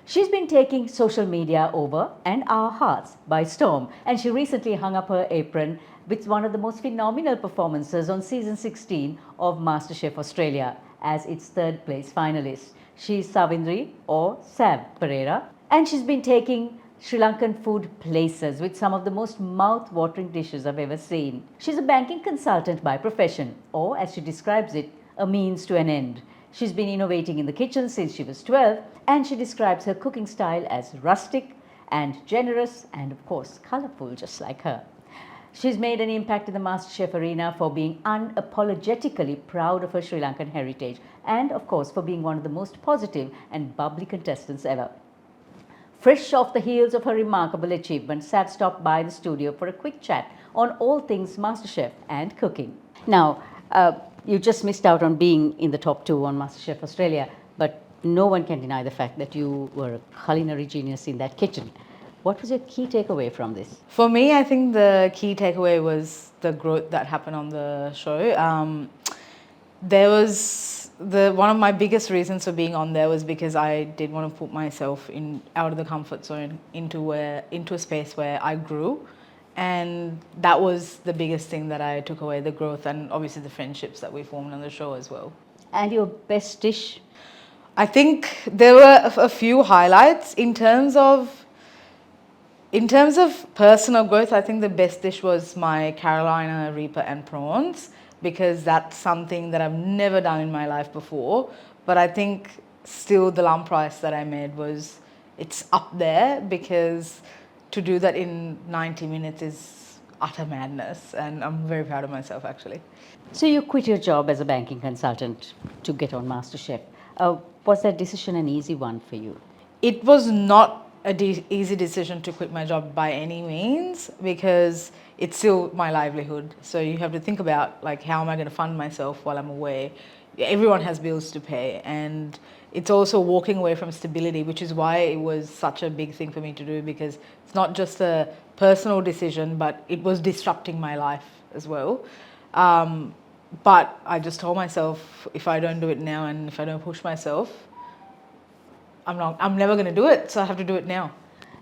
She's been taking social media over and our hearts by storm, and she recently hung up her apron with one of the most phenomenal performances on season 16 of MasterChef Australia as its third place finalist. She's Savindri or Sav Perera, and she's been taking Sri Lankan food places with some of the most mouth-watering dishes I've ever seen. She's a banking consultant by profession, or as she describes it, a means to an end. She's been innovating in the kitchen since she was 12, and she describes her cooking style as rustic and generous and, of course, colourful, just like her. She's made an impact in the MasterChef arena for being unapologetically proud of her Sri Lankan heritage and, of course, for being one of the most positive and bubbly contestants ever. Fresh off the heels of her remarkable achievement, Sav stopped by the studio for a quick chat on all things MasterChef and cooking. Now, you just missed out on being in the top 2 on MasterChef Australia, but no one can deny the fact that you were a culinary genius in that kitchen. What was your key takeaway from this? For me, I think the key takeaway was the growth that happened on the show. There was one of my biggest reasons for being on there was because I did want to put myself out of the comfort zone into a space where I grew. And that was the biggest thing that I took away, the growth and obviously the friendships that we formed on the show as well. And your best dish? I think there were a few highlights. In terms of personal growth, I think the best dish was my Carolina Reaper and prawns, because that's something that I've never done in my life before. But I think still the lump rice that I made it's up there, because to do that in 90 minutes is utter madness, and I'm very proud of myself actually. So you quit your job as a banking consultant to get on MasterChef. Was that decision an easy one for you? It was not an easy decision to quit my job by any means, because it's still my livelihood. So you have to think about, like, how am I going to fund myself while I'm away? Everyone has bills to pay, and it's also walking away from stability, which is why it was such a big thing for me to do, because it's not just a personal decision, but it was disrupting my life as well. But I just told myself, if I don't do it now and if I don't push myself, I'm never going to do it, so I have to do it now.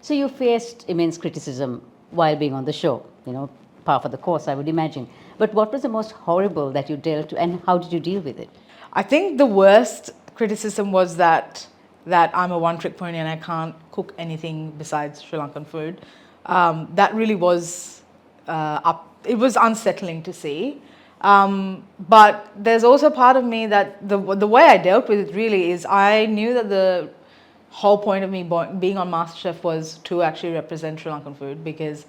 So you faced immense criticism while being on the show, par for the course, I would imagine. But what was the most horrible that you dealt with, and how did you deal with it? I think the worst criticism was that I'm a one-trick pony and I can't cook anything besides Sri Lankan food. That really was it was unsettling to see. But there's also part of me that the way I dealt with it really is, I knew that the whole point of me being on MasterChef was to actually represent Sri Lankan food, because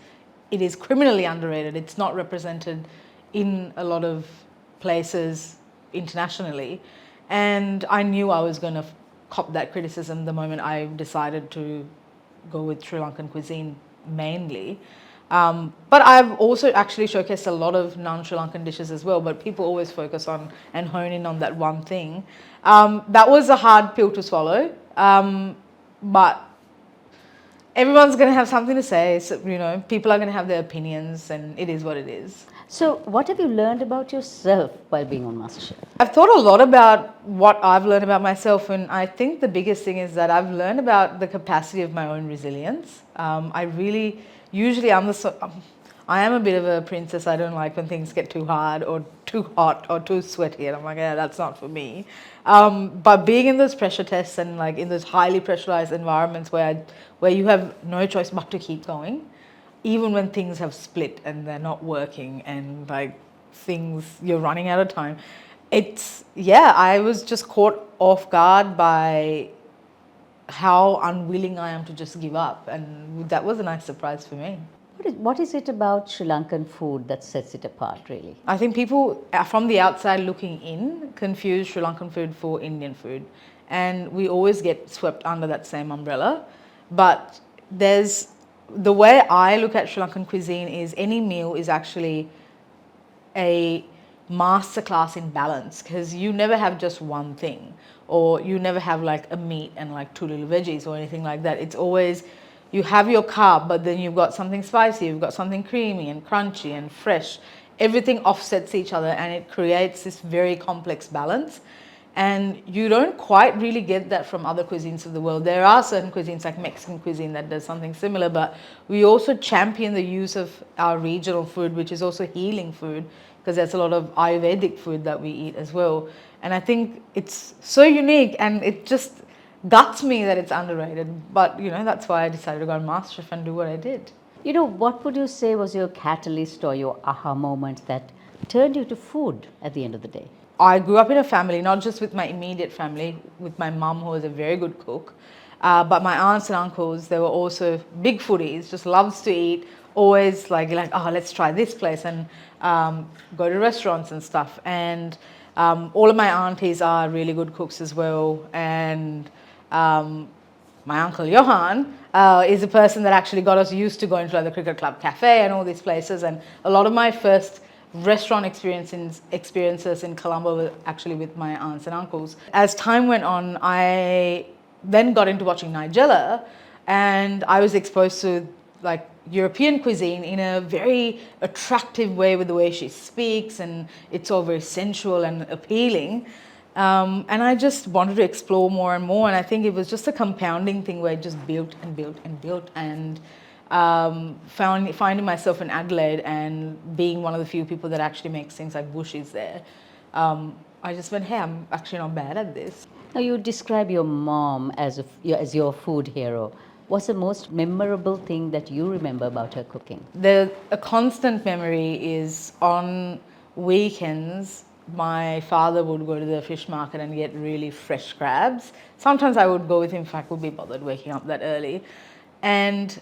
it is criminally underrated. It's not represented in a lot of places internationally. And I knew I was going to cop that criticism the moment I decided to go with Sri Lankan cuisine mainly. But I've also actually showcased a lot of non-Sri Lankan dishes as well, but people always focus on and hone in on that one thing. That was a hard pill to swallow, but everyone's going to have something to say. So, people are going to have their opinions, and it is what it is. So what have you learned about yourself while being on MasterChef? I've thought a lot about what I've learned about myself, and I think the biggest thing is that I've learned about the capacity of my own resilience. I am a bit of a princess. I don't like when things get too hard or too hot or too sweaty, and I'm like, yeah, that's not for me. But being in those pressure tests and like in those highly pressurized environments where you have no choice but to keep going, even when things have split and they're not working and like you're running out of time. I was just caught off guard by how unwilling I am to just give up, and that was a nice surprise for me. What is it about Sri Lankan food that sets it apart, really? I think people from the outside looking in confuse Sri Lankan food for Indian food, and we always get swept under that same umbrella. But the way I look at Sri Lankan cuisine is, any meal is actually a masterclass in balance, because you never have just one thing, or you never have like a meat and like 2 little veggies or anything like that. It's always, you have your carb, but then you've got something spicy, you've got something creamy and crunchy and fresh. Everything offsets each other, and it creates this very complex balance. And you don't quite really get that from other cuisines of the world. There are certain cuisines like Mexican cuisine that does something similar, but we also champion the use of our regional food, which is also healing food, because there's a lot of Ayurvedic food that we eat as well. And I think it's so unique, and it just guts me that it's underrated. But that's why I decided to go on MasterChef and do what I did. What would you say was your catalyst or your aha moment that turned you to food at the end of the day? I grew up in a family, not just with my immediate family, with my mum, who was a very good cook, but my aunts and uncles, they were also big foodies, just loves to eat, always like, oh, let's try this place, and go to restaurants and stuff. And all of my aunties are really good cooks as well. And my uncle Johan is a person that actually got us used to going to the Cricket Club Cafe and all these places. And a lot of my first restaurant experiences in Colombo were actually with my aunts and uncles. As time went on, I then got into watching Nigella, and I was exposed to like European cuisine in a very attractive way, with the way she speaks, and it's all very sensual and appealing. And I just wanted to explore more and more, and I think it was just a compounding thing where I just built and built and built, and finding myself in Adelaide and being one of the few people that actually makes things like bushies there. I just went, hey, I'm actually not bad at this. Now, you describe your mom as your food hero. What's the most memorable thing that you remember about her cooking? A constant memory is on weekends, my father would go to the fish market and get really fresh crabs. Sometimes I would go with him if I could be bothered waking up that early. And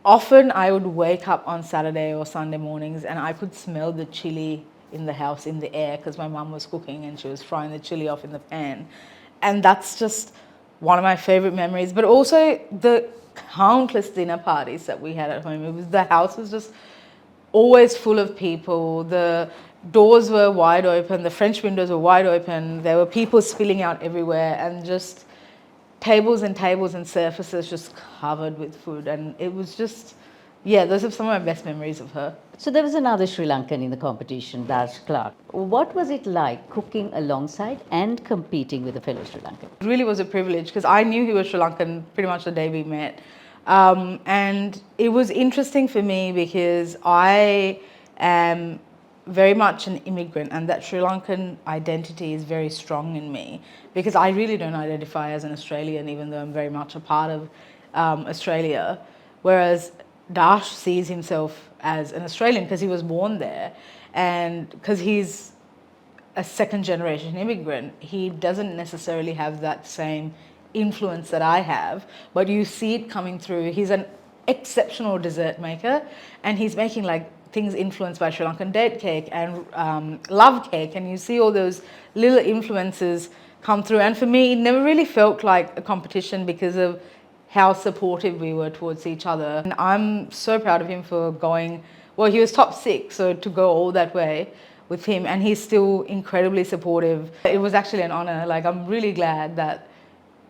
often I would wake up on Saturday or Sunday mornings and I could smell the chili in the house, in the air, because my mum was cooking and she was frying the chili off in the pan. And that's just one of my favorite memories. But also the countless dinner parties that we had at home. The house was just always full of people. The doors were wide open, the French windows were wide open. There were people spilling out everywhere, and just tables and tables and surfaces just covered with food. And it was just, those are some of my best memories of her. So there was another Sri Lankan in the competition, Raj Clark. What was it like cooking alongside and competing with a fellow Sri Lankan? It really was a privilege, because I knew he was Sri Lankan pretty much the day we met. And it was interesting for me because I am very much an immigrant, and that Sri Lankan identity is very strong in me, because I really don't identify as an Australian, even though I'm very much a part of Australia. Whereas Dash sees himself as an Australian because he was born there, and because he's a second generation immigrant, he doesn't necessarily have that same influence that I have, but you see it coming through. He's an exceptional dessert maker, and he's making like things influenced by Sri Lankan date cake and love cake, and you see all those little influences come through. And for me, it never really felt like a competition because of how supportive we were towards each other. And I'm so proud of him for going, well, he was top 6, so to go all that way with him, and he's still incredibly supportive. It was actually an honor. Like, I'm really glad that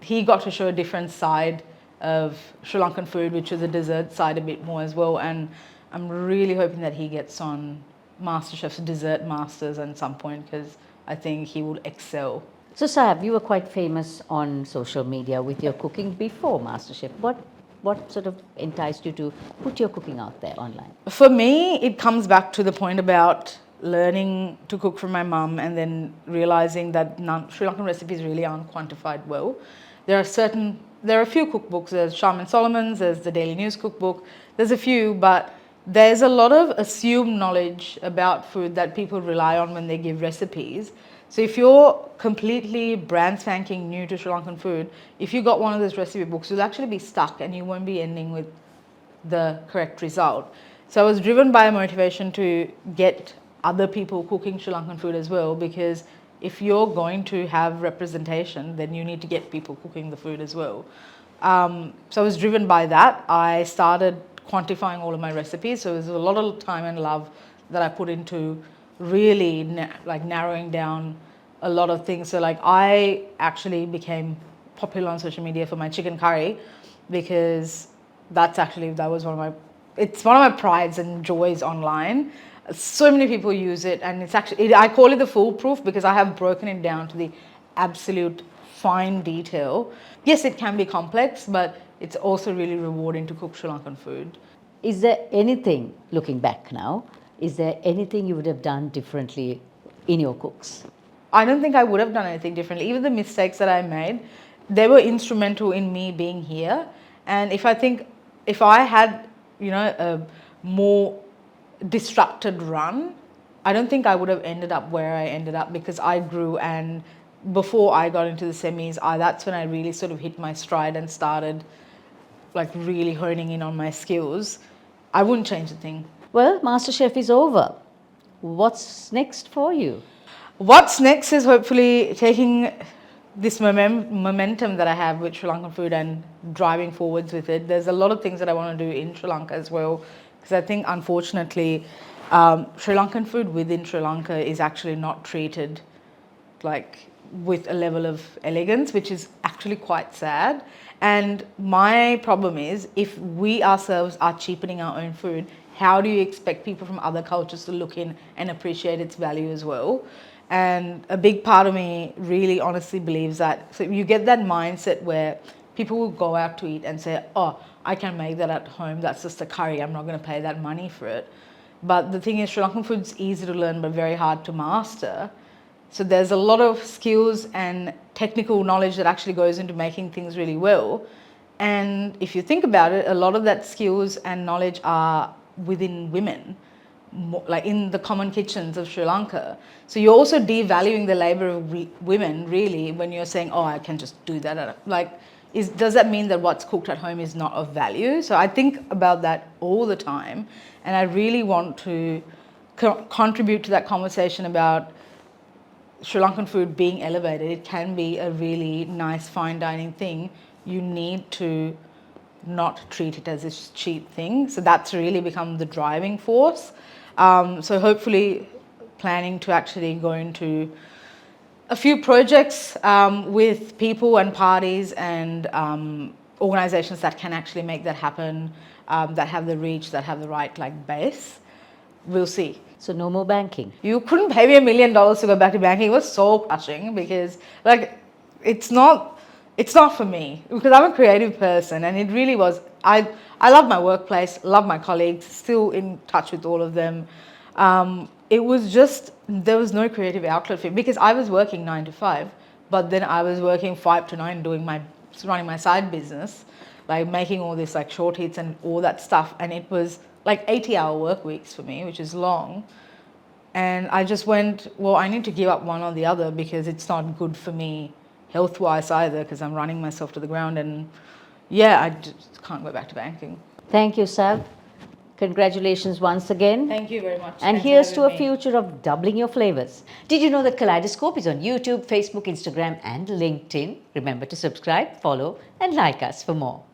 he got to show a different side of Sri Lankan food, which is a dessert side a bit more as well. And I'm really hoping that he gets on MasterChef's Dessert Masters at some point, because I think he will excel. So Sav, you were quite famous on social media with your cooking before MasterChef. What sort of enticed you to put your cooking out there online? For me, it comes back to the point about learning to cook from my mum, and then realizing that Sri Lankan recipes really aren't quantified well. There are a few cookbooks. There's Sharman Solomon's, there's the Daily News cookbook. There's a few, but there's a lot of assumed knowledge about food that people rely on when they give recipes. So if you're completely brand spanking new to Sri Lankan food, if you got one of those recipe books, you'll actually be stuck and you won't be ending with the correct result. So I was driven by a motivation to get other people cooking Sri Lankan food as well, because if you're going to have representation, then you need to get people cooking the food as well. So I was driven by that. I started quantifying all of my recipes. So there's a lot of time and love that I put into really narrowing down a lot of things. So like, I actually became popular on social media for my chicken curry, because that was it's one of my prides and joys online. So many people use it, and it's actually, I call it the foolproof, because I have broken it down to the absolute fine detail. Yes, it can be complex, but it's also really rewarding to cook Sri Lankan food. Is there anything, looking back now, is there anything you would have done differently in your cooks? I don't think I would have done anything differently. Even the mistakes that I made, they were instrumental in me being here. And if I had, a more disrupted run, I don't think I would have ended up where I ended up, because I grew, and before I got into the semis, that's when I really sort of hit my stride and started like really honing in on my skills. I wouldn't change a thing. Well, MasterChef is over. What's next for you? What's next is hopefully taking this momentum that I have with Sri Lankan food and driving forwards with it. There's a lot of things that I want to do in Sri Lanka as well, because I think unfortunately Sri Lankan food within Sri Lanka is actually not treated like with a level of elegance, which is actually quite sad. And my problem is, if we ourselves are cheapening our own food, how do you expect people from other cultures to look in and appreciate its value as well? And a big part of me really honestly believes that, so you get that mindset where people will go out to eat and say, oh, I can make that at home, that's just a curry, I'm not going to pay that money for it. But the thing is, Sri Lankan food's easy to learn but very hard to master. So there's a lot of skills and technical knowledge that actually goes into making things really well. And if you think about it, a lot of that skills and knowledge are within women, like in the common kitchens of Sri Lanka. So you're also devaluing the labor of women, really, when you're saying, oh, I can just do that. Does that mean that what's cooked at home is not of value? So I think about that all the time. And I really want to contribute to that conversation about Sri Lankan food being elevated. It can be a really nice fine dining thing. You need to not treat it as a cheap thing. So that's really become the driving force. So hopefully planning to actually go into a few projects with people and parties and organizations that can actually make that happen, that have the reach, that have the right base. We'll see. So no more banking. You couldn't pay me $1 million to go back to banking. It was so crushing, because it's not for me, because I'm a creative person, and it really was. I love my workplace, love my colleagues, still in touch with all of them. It was just, there was no creative outlet for me, because I was working 9 to 5, but then I was working 5 to 9 running my side business, making all this short hits and all that stuff, and it was 80-hour work weeks for me, which is long. And I just went, well, I need to give up one or the other, because it's not good for me health-wise either, because I'm running myself to the ground. And yeah, I just can't go back to banking. Thank you, Sav. Congratulations once again. Thank you very much. And Thanks here's for to a having me. future of doubling your flavors. Did you know that Kaleidoscope is on YouTube, Facebook, Instagram, and LinkedIn? Remember to subscribe, follow, and like us for more.